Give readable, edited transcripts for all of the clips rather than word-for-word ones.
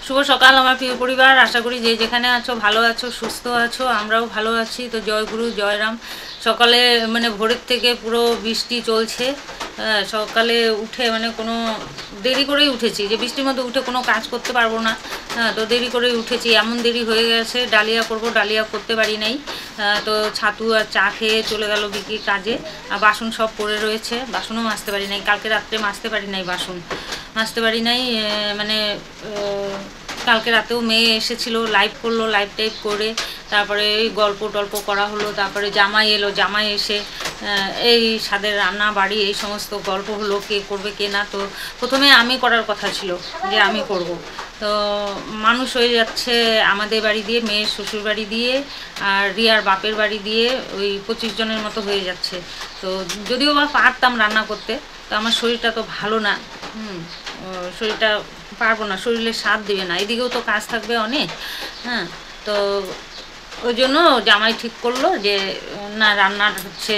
শুভ সকাল আমার প্রিয় পরিবার, আশা করি যে যেখানে আছো ভালো আছো, সুস্থ আছো। আমরাও ভালো আছি। তো জয় গুরু জয় রাম। সকালে মানে ভোরের থেকে পুরো বৃষ্টি চলছে। সকালে উঠে মানে কোনো দেরি করেই উঠেছি, যে বৃষ্টির মধ্যে উঠে কোনো কাজ করতে পারবো না। তো দেরি করেই উঠেছি, এমন দেরি হয়ে গেছে। ডালিয়া করব, ডালিয়া করতে পারি নাই। তো ছাতু আর চা খেয়ে চলে গেল বিকি কাজে। আর বাসন সব পড়ে রয়েছে, বাসনও মাজতে পারি নাই। কালকে রাত্রে মাজতে পারি নাই, বাসন মাজতে পারি নাই। মানে কালকে রাতেও মেয়ে এসেছিলো, লাইভ করলো, লাইভ টাইপ করে তারপরে এই গল্প টল্প করা হলো। তারপরে জামাই এলো, জামাই এসে এই স্বাদের রান্না বাড়ি এই সমস্ত গল্প হলো, কে করবে কে না। তো প্রথমে আমি করার কথা ছিল যে আমি করব। তো মানুষ হয়ে যাচ্ছে আমাদের বাড়ি দিয়ে, মেয়ের শ্বশুর বাড়ি দিয়ে আর রিয়ার বাপের বাড়ি দিয়ে, ওই 25 জনের মতো হয়ে যাচ্ছে। তো যদিও বা পারতাম রান্না করতে, তো আমার শরীরটা তো ভালো না। শরীরটা পারবো না, শরীরে সাথ দেবে না, এদিকেও তো কাজ থাকবে অনেক। তো ওই জন্য জামাই ঠিক করলো যে না, রান্নার হচ্ছে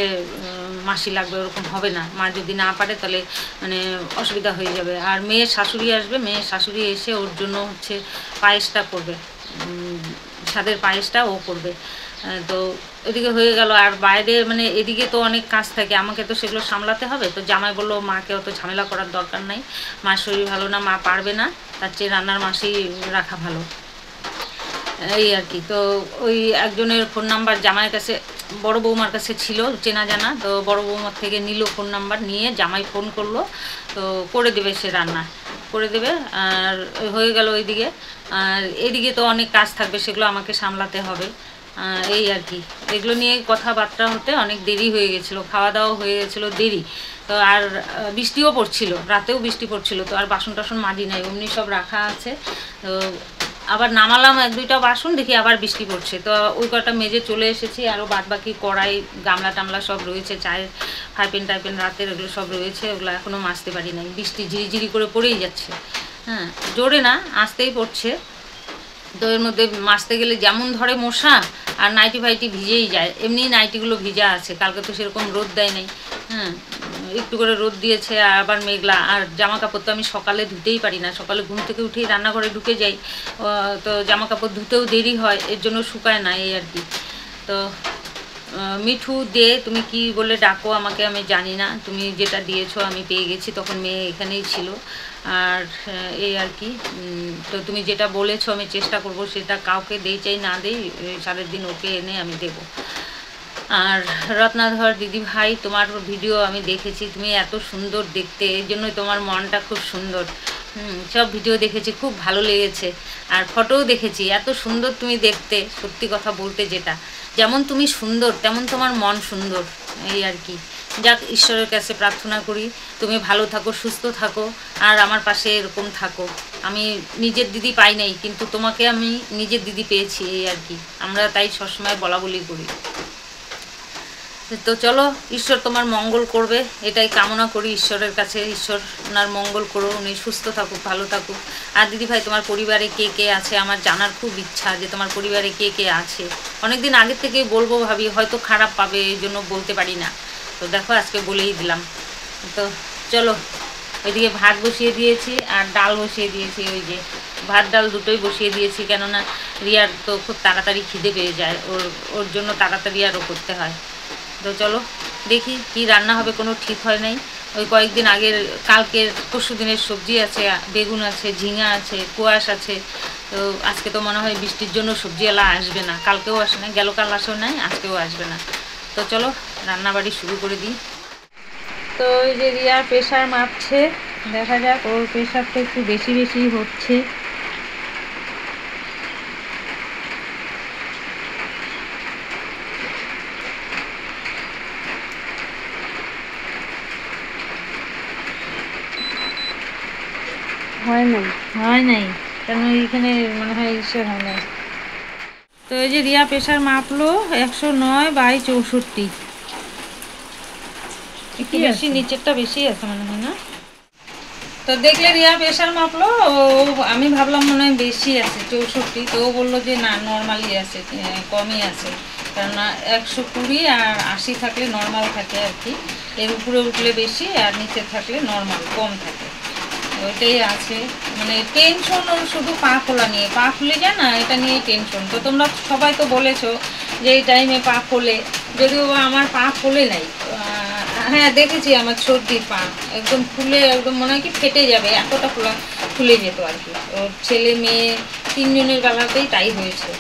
মাসি লাগবে, ওরকম হবে না। মা যদি না পারে তাহলে মানে অসুবিধা হয়ে যাবে। আর মেয়ের শাশুড়ি আসবে, মেয়ের শাশুড়ি এসে ওর জন্য হচ্ছে পায়েসটা করবে, স্বাদের পায়েসটা ও করবে। তো এদিকে হয়ে গেল। আর বাইরে মানে এদিকে তো অনেক কাজ থাকে, আমাকে তো সেগুলো সামলাতে হবে। তো জামাই বললো মাকে অত ঝামেলা করার দরকার নাই, মার শরীর ভালো না, মা পারবে না, তার চেয়ে রান্নার মাসি রাখা ভালো, এই আর কি। তো ওই একজনের ফোন নাম্বার জামাইয়ের কাছে, বড় বৌমার কাছে ছিল চেনা জানা। তো বড় বৌমার থেকে নিল ফোন নাম্বার, নিয়ে জামাই ফোন করলো। তো করে দেবে, সে রান্না করে দেবে। আর হয়ে গেল ওইদিকে। আর এদিকে তো অনেক কাজ থাকবে, সেগুলো আমাকে সামলাতে হবে, এই আর কি। এগুলো নিয়ে কথাবার্তা হতে অনেক দেরি হয়ে গেছিলো, খাওয়া দাওয়া হয়ে গেছিলো দেরি। তো আর বৃষ্টিও পড়ছিল, রাতেও বৃষ্টি পড়ছিল। তো আর বাসন টাসন মাজি নাই, অমনি সব রাখা আছে। তো আবার নামালাম 1-2টা বাসন, দেখি আবার বৃষ্টি পড়ছে। তো ওই কটা মেজে চলে এসেছি। আরও বাদবাকি কড়াই গামলা টামলা সব রয়েছে, চায়ের ফাইপেন টাইপেন রাতের ওগুলো সব রয়েছে, ওগুলো এখনও মাজতে পারি নাই। বৃষ্টি ঝিরিঝিরি করে পড়েই যাচ্ছে, জোরে না, আসতেই পড়ছে। তো এর মধ্যে মাজতে গেলে যেমন ধরে মশা, আর নাইটি ফাইটি ভিজেই যায়। এমনি নাইটিগুলো ভিজা আছে, কালকে তো সেরকম রোদ দেয় নাই। একটু করে রোদ দিয়েছে, আর আবার মেঘলা। আর জামা কাপড় তো আমি সকালে ধুতেই পারি না, সকালে ঘুম থেকে উঠেই রান্নাঘরে ঢুকে যাই। তো জামা কাপড় ধুতেও দেরি হয়, এর জন্য শুকায় না, এই আর কি। তো মিঠু দে, তুমি কি বলে ডাকো আমাকে আমি জানি না, তুমি যেটা দিয়েছো আমি পেয়ে গেছি, তখন মেয়ে এখানেই ছিল। আর এই আর কি। তো তুমি যেটা বলেছো আমি চেষ্টা করব সেটা, কাউকে দেই চাই না দেই, সারের দিন ওকে এনে আমি দেবো। আর রত্নাধর দিদি ভাই, তোমার ভিডিও আমি দেখেছি, তুমি এত সুন্দর দেখতে, এই জন্যই তোমার মনটা খুব সুন্দর। সব ভিডিও দেখেছি, খুব ভালো লেগেছে। আর ফটোও দেখেছি, এত সুন্দর তুমি দেখতে, সত্যি কথা বলতে যেটা, যেমন তুমি সুন্দর তেমন তোমার মন সুন্দর, এই আর কি। যাক, ঈশ্বরের কাছে প্রার্থনা করি তুমি ভালো থাকো, সুস্থ থাকো, আর আমার পাশে এরকম থাকো। আমি নিজের দিদি পাই নাই, কিন্তু তোমাকে আমি নিজের দিদি পেয়েছি, এই আর কি। আমরা তাই সবসময় বলা বলি করি। তো চলো, ঈশ্বর তোমার মঙ্গল করবে, এটাই কামনা করি ঈশ্বরের কাছে। ঈশ্বর ওনার মঙ্গল করো, উনি সুস্থ থাকুক, ভালো থাকুক। আর দিদি ভাই, তোমার পরিবারে কে কে আছে আমার জানার খুব ইচ্ছা, যে তোমার পরিবারে কে কে আছে। অনেকদিন আগের থেকেই বলবো ভাবি, হয়তো খারাপ পাবে, এই জন্য বলতে পারি না। তো দেখো, আজকে বলেই দিলাম। তো চলো, ওইদিকে ভাত বসিয়ে দিয়েছি আর ডাল বসিয়ে দিয়েছি। ওই যে ভাত ডাল দুটোই বসিয়ে দিয়েছি, কেননা রিয়ার তো খুব তাড়াতাড়ি খিদে পেয়ে যায়, ওর জন্য তাড়াতাড়ি আরও করতে হয়। তো চলো দেখি কি রান্না হবে, কোনো ঠিক হয় নাই। ওই কয়েকদিন আগের, কালকের পরশু দিনের সবজি আছে, বেগুন আছে, ঝিঙা আছে, কোয়াশ আছে। তো আজকে তো মনে হয় বৃষ্টির জন্য সবজিওয়ালা আসবে না, কালকেও আসে না, গেল কাল আসেও নাই, আজকেও আসবে না। তো চলো রান্নাবাড়ি শুরু করে দিই। তো ওই যে রিয়া প্রেশার মাপছে, দেখা যাক, ওর প্রেশারটা একটু বেশি বেশি হচ্ছে। হয় নাই কেন, এইখানে মনে হয় ঈশ্বর হয় নাই। তো এই যে রিয়া প্রেশার মাপলো 109/64, একটু বেশি, নিচেরটা বেশি আছে মনে হয় না। তো দেখলে রিয়া প্রেশার মাপলো, আমি ভাবলাম মনে হয় বেশি আছে 64। তো ও বললো যে না, নর্মালি আছে, কমই আছে। কেননা 120 আর 80 থাকলে নর্মাল থাকে আর কি, এর উপরে উঠলে বেশি আর নিচে থাকলে নর্মাল কম থাকে, ওইটাই আছে। মানে টেনশন শুধু পা খোলা নিয়ে, পা খুলে যায় না এটা নিয়ে টেনশন। তো তোমরা সবাই তো বলেছো যে এই টাইমে পা খোলে, যদিও আমার পা খোলে নাই। হ্যাঁ দেখেছি আমার সর্দির পা একদম ফুলে একদম মনে হয় কি ফেটে যাবে, এতটা ফুলে যেত আর কি। ওর ছেলে মেয়ে 3 জনের বেলাতেই তাই হয়েছে।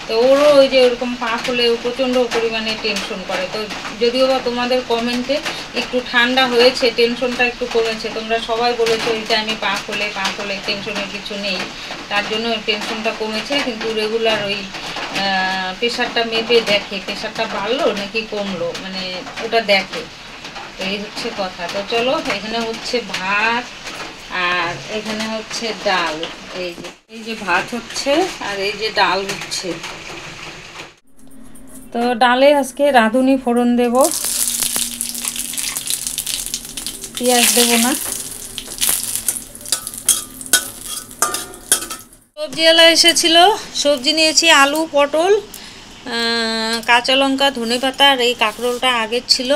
তো ওরও ওই যে ওরকম পা ফুলে প্রচণ্ড পরিমাণে টেনশন করে। তো যদিও বা তোমাদের কমেন্টে একটু ঠান্ডা হয়েছে, টেনশনটা একটু কমেছে, তোমরা সবাই বলেছো এই টাইমে পা খোলে টেনশনের কিছু নেই, তার জন্য টেনশনটা কমেছে। কিন্তু রেগুলার ওই প্রেশারটা মেপে দেখে প্রেশারটা বাড়লো নাকি কমলো, মানে ওটা দেখে। তো এই হচ্ছে কথা। তো চলো, এখানে হচ্ছে ভাত আর এখানে হচ্ছে ডাল। এই যে ভাত হচ্ছে আর এই যে ডাল হচ্ছে। তো ডালে আজকে রাঁধুনি ফোড়ন দেব, পেঁয়াজ দেব না। সবজিওয়ালা এসেছিল, সবজি নিয়েছি আলু, পটল, কাঁচা লঙ্কা, ধনেপাতা আর এই কাঁকরোলটা আগের ছিল।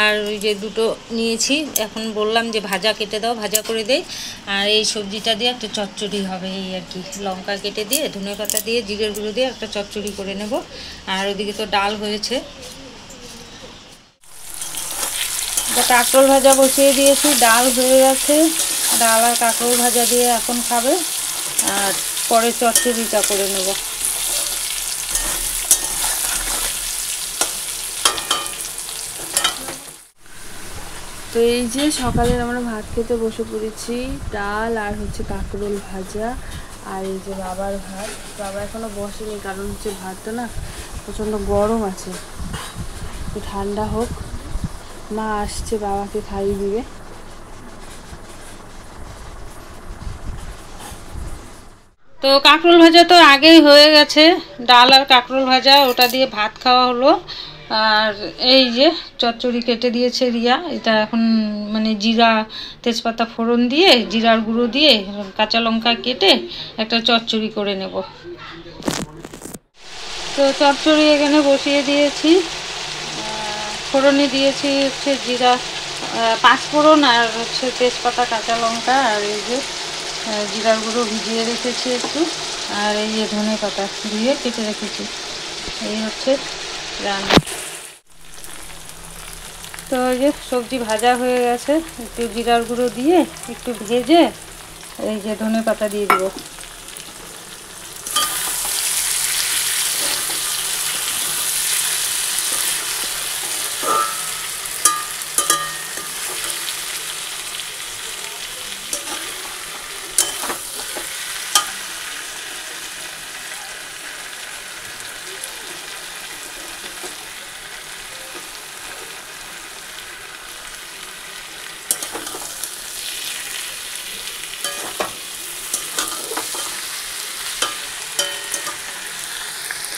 আর ওই যে দুটো নিয়েছি, এখন বললাম যে ভাজা কেটে দাও, ভাজা করে দেই। আর এই সবজিটা দিয়ে একটা চচ্চড়ি হবে এই আর কি, লঙ্কা কেটে দিয়ে ধনেপাতা দিয়ে জিরের গুঁড়ো দিয়ে একটা চচ্চড়ি করে নেব। আর ওদিকে তো ডাল হয়েছে। কাঁকরোল ভাজা বসিয়ে দিয়েছি, ডাল হয়ে গেছে। ডাল আর কাঁকরোল ভাজা দিয়ে এখন খাবে, আর পরে চচ্চড়িটা করে নেব। তো এই যে সকালের আমরা ভাত খেতে বসে পড়েছি, ডাল আর হচ্ছে কাঁকরোল ভাজা। আর এই যে বাবার ভাত, বাবা এখনো বসেনি কারণ হচ্ছে ভাতটা না প্রচণ্ড গরম আছে, একটু ঠান্ডা হোক, মা আসছে বাবাকে খাইয়ে দিবে। তো কাঁকরোল ভাজা তো আগেই হয়ে গেছে, ডাল আর কাঁকরোল ভাজা ওটা দিয়ে ভাত খাওয়া হলো। আর এই যে চচ্চড়ি কেটে দিয়েছে রিয়া, এটা এখন মানে জিরা তেজপাতা ফোড়ন দিয়ে জিরার গুঁড়ো দিয়ে কাঁচা লঙ্কা কেটে একটা চচ্চড়ি করে নেব। তো চচ্চড়ি এখানে বসিয়ে দিয়েছি, ফোড়নে দিয়েছি হচ্ছে জিরা, পাঁচফোড়ন আর হচ্ছে তেজপাতা, কাঁচা লঙ্কা, আর এই যে জিরার গুঁড়ো ভিজিয়ে রেখেছি একটু, আর এই যে ধনে পাতা দিয়ে কেটে রেখেছি। এই হচ্ছে রান্না। তো এই যে সবজি ভাজা হয়ে গেছে, একটু জিরার গুঁড়ো দিয়ে একটু ভেজে এই যে ধনে পাতা দিয়ে দিব।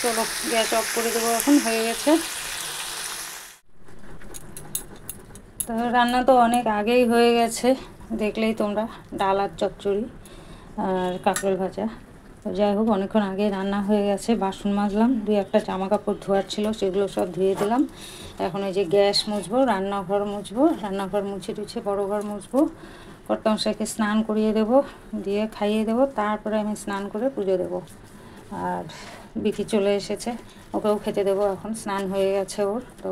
চলো গ্যাস অফ করে দেবো, এখন হয়ে গেছে। তো রান্না তো অনেক আগেই হয়ে গেছে, দেখলেই তোমরা, ডাল আর চচ্চড়ি আর কাঁকরোল ভাজা। তো যাই হোক, অনেকক্ষণ আগে রান্না হয়ে গেছে। বাসন মাজলাম, 2-1টা জামা কাপড় ধোয়ার ছিল, সেগুলো সব ধুয়ে দিলাম। এখন এই যে গ্যাস মুছবো, রান্নাঘর মুছবো, রান্নাঘর মুছে টুছে বড়ো ঘর মুছবো, কর্তামশাইকে স্নান করিয়ে দেবো, দিয়ে খাইয়ে দেবো, তারপরে আমি স্নান করে পুজো দেবো। আর বিকি চলে এসেছে, ওকেও খেতে দেবো, এখন স্নান হয়ে গেছে ওর। তো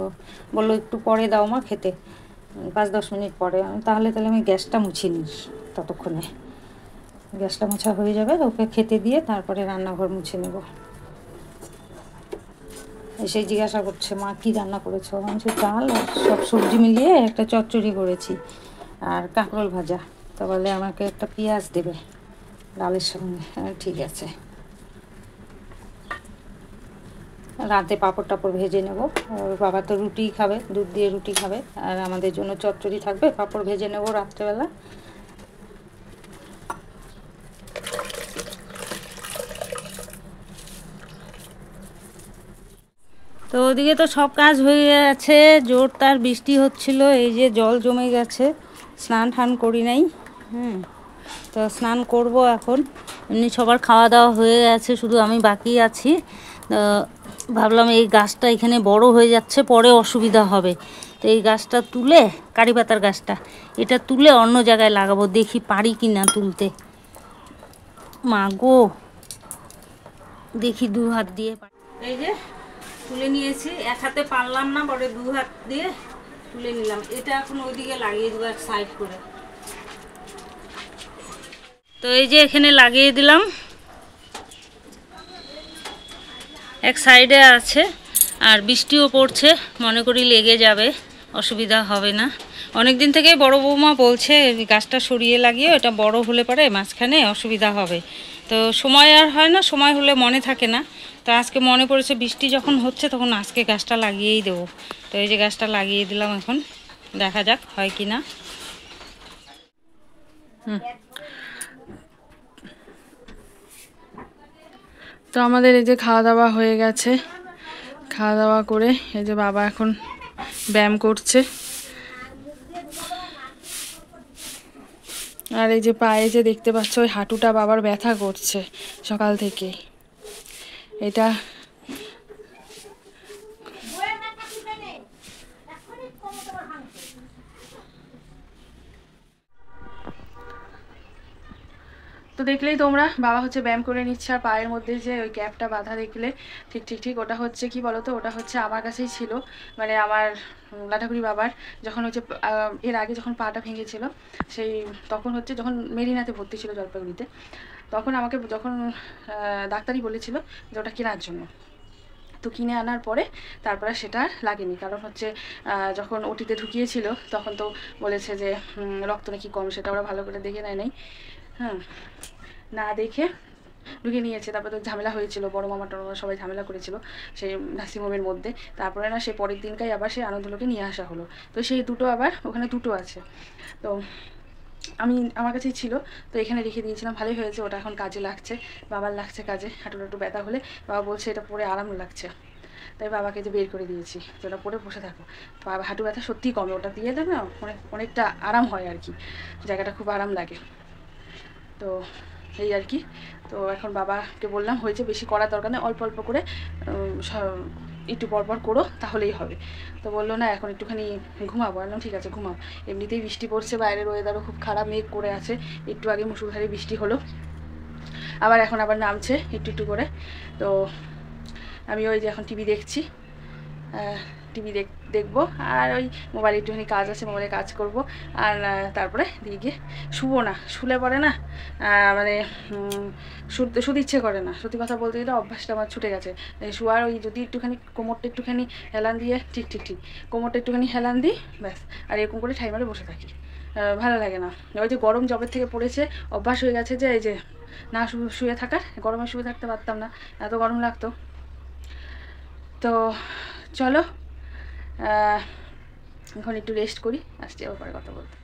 বললো একটু পরে দাও মা খেতে, 5-10 মিনিট পরে। তাহলে আমি গ্যাসটা মুছি নিই, ততক্ষণে গ্যাসটা মোছা হয়ে যাবে, ওকে খেতে দিয়ে তারপরে রান্নাঘর মুছে নেব। এসে জিজ্ঞাসা করছে মা কী রান্না করেছো, আমি বলছি ডাল আর সব সবজি মিলিয়ে একটা চচ্চড়ি করেছি আর কাঁকরোল ভাজা। তো বলে আমাকে একটা পেঁয়াজ দেবে ডালের সঙ্গে। ঠিক আছে, রাতে পাঁপড় টাপড় ভেজে নেব। বাবা তো রুটিই খাবে, দুধ দিয়ে রুটি খাবে, আর আমাদের জন্য চচ্চড়ি থাকবে, পাঁপড় ভেজে নেব রাত্রেবেলা। তো ওদিকে তো সব কাজ হয়ে গেছে, জোর তার বৃষ্টি হচ্ছিল, এই যে জল জমে গেছে, স্নান টান করি নাই। তো স্নান করব এখন। এমনি সবার খাওয়া দাওয়া হয়ে গেছে, শুধু আমি বাকি আছি। তো ভাবলাম এই গাছটা এখানে বড় হয়ে যাচ্ছে, পরে অসুবিধা হবে, তো এই গাছটা তুলে, কারি পাতার গাছটা, এটা তুলে অন্য জায়গায় লাগাবো, দেখি পারি কি না তুলতে। মা গো, দেখি 2 হাত দিয়ে। এই যে তুলে নিয়েছি, এক হাতে পারলাম না, পরে 2 হাত দিয়ে তুলে নিলাম। এটা এখন ওইদিকে লাগিয়ে দেবো এক সাইড করে। তো এই যে এখানে লাগিয়ে দিলাম, এক সাইডে আছে, আর বৃষ্টিও পড়ছে, মনে করি লেগে যাবে, অসুবিধা হবে না। অনেক দিন থেকে বড় বৌমা বলছে গাছটা সরিয়ে লাগিয়ে, এটা বড় হলে পরে মাঝখানে অসুবিধা হবে, তো সময় আর হয় না, সময় হলে মনে থাকে না। তো আজকে মনে পড়েছে বৃষ্টি যখন হচ্ছে তখন আজকে গাছটা লাগিয়েই দেবো। তো এই যে গাছটা লাগিয়ে দিলাম, এখন দেখা যাক হয় কি না। তো আমাদের এই যে খাওয়া দাওয়া হয়ে গেছে, খাওয়া দাওয়া করে এই যে বাবা এখন ব্যায়াম করছে। আর এই যে পায়ে যে দেখতে পাচ্ছ, ওই হাঁটুটা বাবার ব্যথা করছে সকাল থেকে। এটা তো দেখলেই তোমরা, বাবা হচ্ছে ব্যায়াম করে নিচ্ছে, আর পায়ের মধ্যে যে ওই ক্যাপটা বাঁধা দেখলে, ঠিক ওটা হচ্ছে কি বলতো, ওটা হচ্ছে আমার কাছেই ছিল, মানে আমার লাটাগুড়ি বাবার যখন হচ্ছে এর আগে যখন পাটা ভেঙেছিল, সেই তখন হচ্ছে যখন মেরিনাতে ভর্তি ছিল জলপাইগুড়িতে, তখন আমাকে যখন ডাক্তারই বলেছিল যে ওটা কেনার জন্য। তো কিনে আনার পরে তারপরে সেটা আর লাগেনি, কারণ হচ্ছে যখন ওটিতে ঢুকিয়েছিল তখন তো বলেছে যে রক্ত নাকি কম, সেটা ওরা ভালো করে দেখে নেয় নাই, হ্যাঁ, না দেখে ঢুকে নিয়েছে। তারপরে তো ঝামেলা হয়েছিল, বড় মামা টরমা সবাই ঝামেলা করেছিল সেই নার্সিংহোমের মধ্যে। তারপরে না, সেই পরের দিনকাই আবার সেই আনন্দলোকে নিয়ে আসা হলো। তো সেই দুটো আবার ওখানে দুটো আছে, তো আমার কাছেই ছিল, তো এখানে রেখে দিয়েছিলাম। ভালোই হয়েছে, ওটা এখন কাজে লাগছে, বাবার লাগছে কাজে। হাঁটুটা একটু ব্যথা হলে বাবা বলছে এটা পরে আরাম লাগছে, তাই বাবাকে যে বের করে দিয়েছি, তো ওটা পরে বসে থাকো। হাঁটু ব্যথা সত্যিই কমে, ওটা দিয়ে দেবে না, অনেকটা আরাম হয় আর কি, জায়গাটা খুব আরাম লাগে। তো এই আর কি। তো এখন বাবাকে বললাম হয়েছে, বেশি করার দরকার নেই, অল্প অল্প করে একটু পরপর করো তাহলেই হবে। তো বললো না এখন একটুখানি ঘুমাবো। বললাম ঠিক আছে ঘুমাও, এমনিতেই বৃষ্টি পড়ছে, বাইরের ওয়েদারও খুব খারাপ, মেঘ করে আছে, একটু আগে মুষলধারে বৃষ্টি হলো, আবার এখন আবার নামছে একটু একটু করে। তো আমি ওই যে এখন টিভি দেখছি, টিভি দেখবো, আর ওই মোবাইলে একটুখানি কাজ আছে, মোবাইলে কাজ করব, আর তারপরে দিয়ে গিয়ে শুবো না, শুলে পরে না মানে শুতে ইচ্ছে করে না, সত্যি কথা বলতে গেলে অভ্যাসটা আমার ছুটে গেছে শোয়ার। ওই যদি একটুখানি কোমরটা একটুখানি হেলান দিয়ে, ঠিক কোমরটা একটুখানি হেলান দিই ব্যাস, আর এরকম করে ঠাই মারে বসে থাকি, ভালো লাগে না। ওই যে গরম জবের থেকে পড়েছে, অভ্যাস হয়ে গেছে যে এই যে না শুয়ে থাকার, গরমে শুয়ে থাকতে পারতাম না, এত গরম লাগতো। তো চলো এখন একটু রেস্ট করি, আসছি আবার পরে কথা বলতে।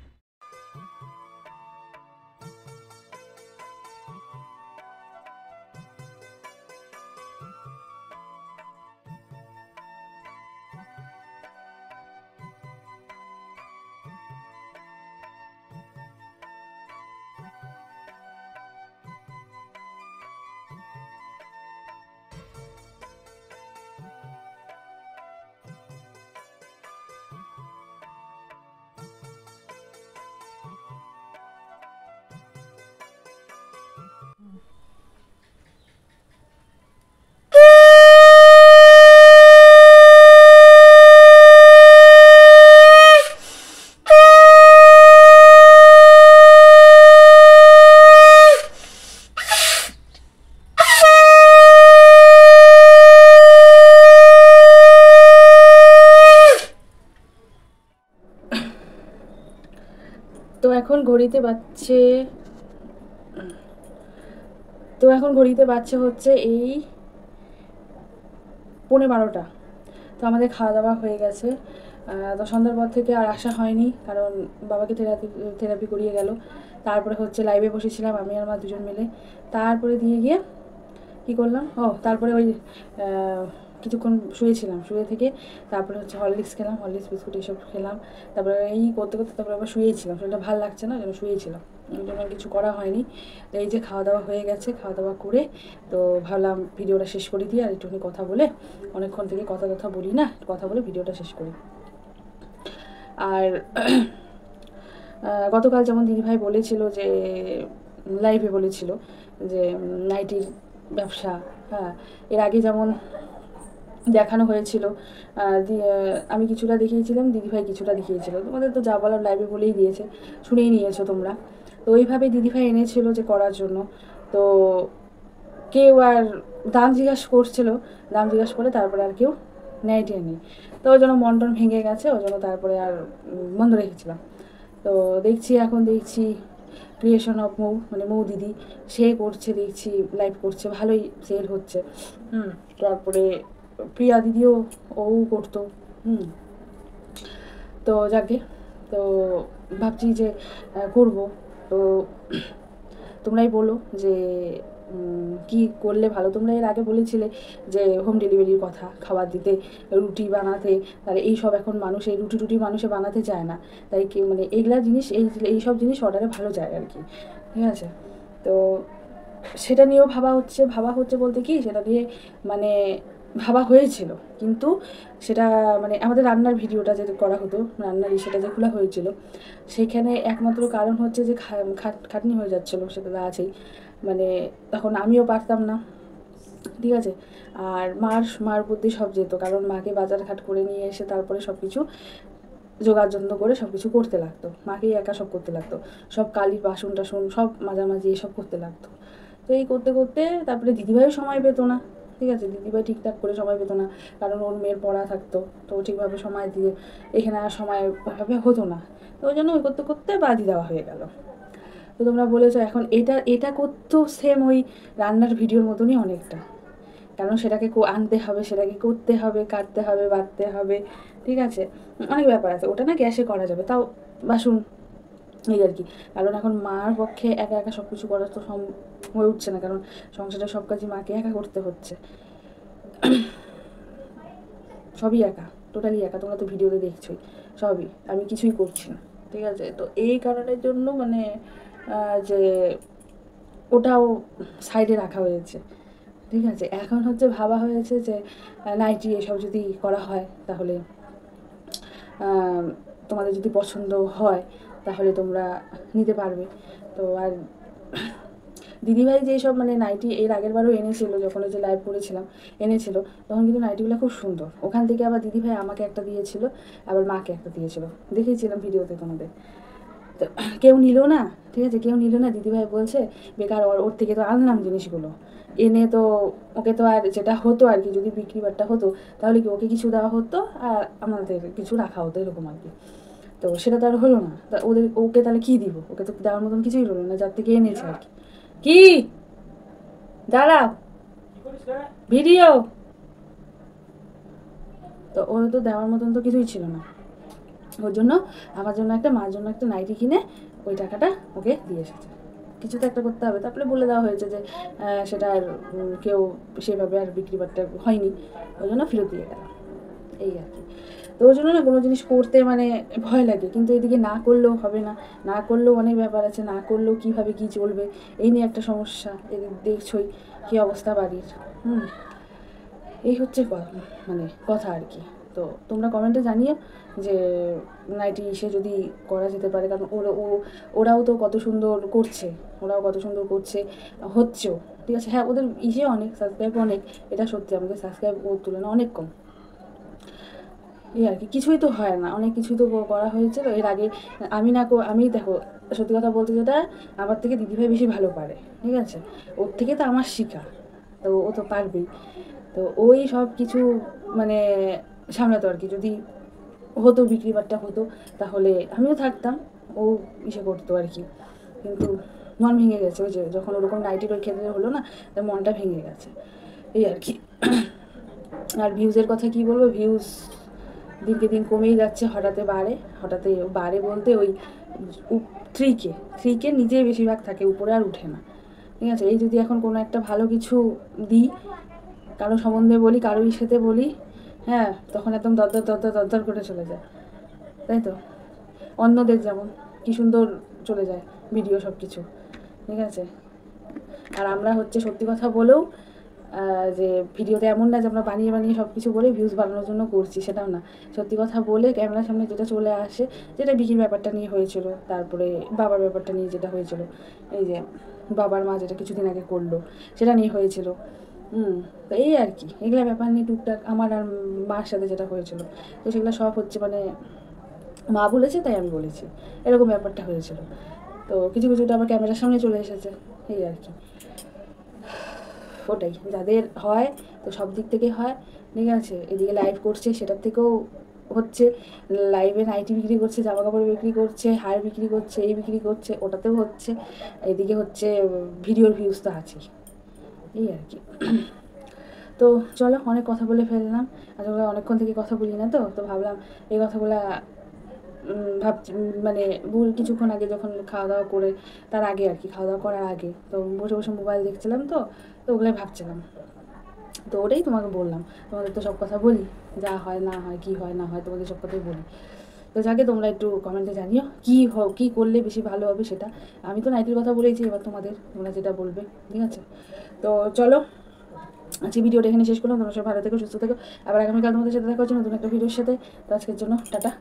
তো এখন ঘড়িতে বাজছে হচ্ছে এই 11:15। তো আমাদের খাওয়া দাওয়া হয়ে গেছে। তো সন্ধ্যার পর থেকে আর আসা হয়নি, কারণ বাবাকে থেরাপি করিয়ে গেল। তারপরে হচ্ছে লাইভে বসেছিলাম আমি আর মা দুজন মিলে। তারপরে দিয়ে গিয়ে কী করলাম, তারপরে ওই কিছুক্ষণ শুয়েছিলাম, শুয়ে থেকে তারপরে হচ্ছে হরলিক্স খেলাম, হরলিক্স বিস্কুট এইসব খেলাম। তারপরে এই করতে করতে তারপরে আবার শুয়েছিলাম, শরীরটা ভালো লাগছে না, যেন শুয়েছিলাম। ওই জন্য কিছু করা হয়নি। তো এই যে খাওয়া দাওয়া হয়ে গেছে, খাওয়া দাওয়া করে তো ভাবলাম ভিডিওটা শেষ করে দিই, আর একটুখানি কথা বলে, অনেকক্ষণ থেকে কথা বলি না, কথা বলে ভিডিওটা শেষ করি। আর গতকাল যেমন দিদিভাই বলেছিল যে লাইভে বলেছিল যে নাইটির ব্যবসা, হ্যাঁ এর আগে যেমন দেখানো হয়েছিল, আমি কিছুটা দেখিয়েছিলাম, দিদিভাই কিছুটা দেখিয়েছিল, তোমাদের তো যা বলার লাইভে বলেই দিয়েছে, শুনেই নিয়েছো তোমরা। তো ওইভাবে দিদিভাই এনেছিল যে করার জন্য, তো কেউ আর দাম জিজ্ঞাসা করছিল, দাম জিজ্ঞাসা করে তারপরে আর কেউ নেয়টি নি, তো ওই জন্য মন টন ভেঙে গেছে, ওই জন্য তারপরে আর বন্ধ রেখেছিলাম। তো এখন দেখছি ক্রিয়েশন অফ মৌ, মানে মৌ দিদি, সে করছে, দেখছি লাইভ করছে, ভালোই সেল হচ্ছে। তারপরে প্রিয়া দিদিও ও করতো। তো যাকে, তো ভাবছি যে করব। তো তোমরাই বলো যে কি করলে ভালো। তোমরা এর আগে বলেছিলে যে হোম ডেলিভারির কথা, খাবার দিতে, রুটি বানাতে, তাহলে এইসব এখন মানুষ এই রুটি মানুষে বানাতে চায় না, তাই কি মানে এইগুলা জিনিস, এইসব জিনিস অর্ডারে ভালো যায় আর কি, ঠিক আছে। তো সেটা নিয়েও ভাবা হচ্ছে বলতে কি, সেটা নিয়ে মানে ভাবা হয়েছিল, কিন্তু সেটা মানে আমাদের রান্নার ভিডিওটা যে করা হতো, রান্নার সেটা যে খোলা হয়েছিল, সেখানে একমাত্র কারণ হচ্ছে যে খাটনি হয়ে যাচ্ছিলো, সেটা তো আছেই, মানে তখন আমিও পারতাম না, ঠিক আছে। আর মার বুদ্ধি সব যেত, কারণ মাকে বাজার ঘাট করে নিয়ে এসে তারপরে সব কিছু জোগাড় যন্ত্র করে সব কিছু করতে লাগতো, মাকেই একা সব করতে লাগতো, সব কালির বাসন টাসন সব মাঝামাঝি এসব করতে লাগতো। তো এই করতে করতে তারপরে দিদিভাইও সময় পেত না, ঠিক আছে, দিদিভাই ঠিকঠাক করে সময় পেত না, কারণ ওর মেয়ের পড়া থাকতো, তো ঠিকভাবে সময় দিয়ে এখানে আর সময়ভাবে হতো না, তো ওই জন্য ওই করতে করতে বাদি দেওয়া হয়ে গেল। তো তোমরা বলেছো এখন এটা করতেও সেম ওই রান্নার ভিডিওর মতনই অনেকটা, কারণ সেটাকে আনতে হবে, সেটাকে করতে হবে, কাটতে হবে, বাটতে হবে, ঠিক আছে, অনেক ব্যাপার আছে। ওটা না গ্যাসে করা যাবে, তাও বাসন এই আর কি, কারণ এখন মার পক্ষে একা একা সব কিছু করা তো হয়ে উঠছে না, কারণ সংসারের সব কাজই মাকে একা করতে হচ্ছে, সবই একা, টোটালি একা, তোমরা তো ভিডিওতে দেখছোই, সবই, আমি কিছুই করছি না, ঠিক আছে। তো এই কারণের জন্য মানে যে ওটাও সাইডে রাখা হয়েছে, ঠিক আছে। এখন হচ্ছে ভাবা হয়েছে যে নাইটি এসব যদি করা হয় তাহলে তোমাদের যদি পছন্দ হয় তাহলে তোমরা নিতে পারবে। তো আর দিদিভাই যেসব মানে নাইটি এর আগের বারও এনেছিল, যখন ওই যে লাইভ করেছিলাম এনেছিল, তখন কিন্তু নাইটিগুলো খুব সুন্দর, ওখান থেকে আবার দিদিভাই আমাকে একটা দিয়েছিল, আবার মাকে একটা দিয়েছিল, দেখেছিলাম ভিডিওতে তোমাদের। তো কেউ নিল না, ঠিক আছে, কেউ নিল না, দিদিভাই বলছে বেকার, ওর থেকে তো আনলাম জিনিসগুলো, এনে তো ওকে তো আর যেটা হতো আর কি, যদি বিক্রি বাট্টা হতো তাহলে কি ওকে কিছু দেওয়া হতো আর আমাদের কিছু রাখা হতো, এরকম আর কি। তো সেটা তো আর হলো না, তা ওকে তাহলে কী দিব, ওকে তো দেওয়ার মতন কিছুই হলো না, যার থেকে এনেছে আর কি। কি দাঁড়াও, ভিডিও, তো ওর তো দেওয়ার মতন তো কিছুই ছিল না, ওর জন্য আমার জন্য একটা, মার জন্য একটা নাইটি কিনে ওই টাকাটা ওকে দিয়ে এসেছে, কিছু তো একটা করতে হবে। তারপরে বলে দেওয়া হয়েছে যে সেটা আর কেউ সেভাবে আর বিক্রি বাট্টা হয়নি, ওই জন্য ফেরত দিয়ে গেল, এই আর কি। তো ওই জন্য না কোনো জিনিস করতে মানে ভয় লাগে, কিন্তু এদিকে না করলেও হবে না, না করলেও অনেক ব্যাপার আছে, না করলেও কীভাবে কী চলবে, এই নিয়ে একটা সমস্যা, এদিক দেখছই কী অবস্থা বাড়ির। এই হচ্ছে মানে কথা আর কি। তো তোমরা কমেন্টে জানিও যে নাইটি সে যদি করা যেতে পারে, কারণ ওরাও তো কত সুন্দর করছে, হচ্ছেও, ঠিক আছে। হ্যাঁ ওদের অনেক সাবস্ক্রাইব অনেক, এটা সত্যি, আমাদের সাবস্ক্রাইব ওর তুলনা অনেক কম, এই আর কি, কিছুই তো হয় না, অনেক কিছুই তো করা হয়েছে। তো এর আগে আমি দেখো সত্যি কথা বলতে, যেটা আমার থেকে দিদিভাই বেশি ভালো পারে, ঠিক আছে, ওর থেকে তো আমার শেখা, তো ও তো পারবেই। তো ওই সব কিছু মানে সামলাতো আর কি, যদি হতো বিক্রি বাট্টা হতো তাহলে আমিও থাকতাম, ও করতো আর কি, কিন্তু মন ভেঙে গেছে, ওই যে যখন ওরকম নাইটির ওই ক্ষেত্রে হলো না, তার মনটা ভেঙে গেছে, এই আর কি। আর ভিউজের কথা কি বলবো, ভিউজ দিনকে দিন কমেই যাচ্ছে, হঠাৎ বাড়ে বলতে ওই 3K নিজেই বেশিরভাগ থাকে, উপরে আর উঠে না, ঠিক আছে। এই যদি এখন কোনো একটা ভালো কিছু দিই, কারো সম্বন্ধে বলি, কারো ইসেতে বলি, হ্যাঁ তখন একদম দরদর করে চলে যায়, তাই তো। অন্যদের যেমন কি সুন্দর চলে যায়, ভিডিও সব কিছু, ঠিক আছে। আর আমরা হচ্ছে সত্যি কথা বলেও যে ভিডিওতে এমন না যে আমরা বানিয়ে বানিয়ে সব কিছু বলে ভিউজ বাড়ানোর জন্য করছি, সেটাও না। সত্যি কথা বলে ক্যামেরার সামনে যেটা চলে আসে, যেটা বিকির ব্যাপারটা নিয়ে হয়েছিল, তারপরে বাবার ব্যাপারটা নিয়ে যেটা হয়েছিল, এই যে বাবার মা যেটা কিছুদিন আগে করলো সেটা নিয়ে হয়েছিল, তো এই আর কি, এগুলো ব্যাপার নিয়ে টুকটাক আমার আর মার সাথে যেটা হয়েছিল, তো সেগুলো সব হচ্ছে মানে মা বলেছে তাই আমি বলেছি, এরকম ব্যাপারটা হয়েছিল। তো কিছু কিছুটা আবার ক্যামেরার সামনে চলে এসেছে, এই আর কি। ওটাই যাদের হয়, তো সব দিক থেকে হয়, ঠিক আছে। এদিকে লাইভ করছে, সেটার থেকেও হচ্ছে, লাইভে নাইটি বিক্রি করছে, জামা কাপড় বিক্রি করছে, হার বিক্রি করছে, এই বিক্রি করছে, ওটাতেও হচ্ছে। এদিকে হচ্ছে ভিডিওর ভিউজ তো আছেই, এই আর কি। তো চলো, অনেক কথা বলে ফেললাম, আসলে অনেকক্ষণ থেকে কথা বলি না, তো ভাবলাম এই কথাগুলো ভাবছি মানে কিছুক্ষণ আগে যখন খাওয়া দাওয়া করে, তার আগে আর কি, খাওয়া দাওয়া করার আগে তো বসে বসে মোবাইল দেখছিলাম, তো ওগুলোই ভাবছিলাম। তো ওটাই তোমাকে বললাম, তোমাদের তো সব কথা বলি, যা হয় না হয়, কী হয় না হয়, তোমাদের সব কথাই বলি। তো যাকে তোমরা একটু কমেন্টে জানিও কী করলে বেশি ভালো হবে সেটা। আমি তো নাইটির কথা বলেইছি, এবার তোমরা যেটা বলবে, ঠিক আছে। তো চলো, আজকে ভিডিওটা এখানে শেষ করলাম। তোমরা সব ভালো থেকো, সুস্থ থেকো। আবার আগামীকাল তোমাদের সাথে দেখা হচ্ছে নতুন একটা ভিডিওর সাথে। তো আজকের জন্য টাটা।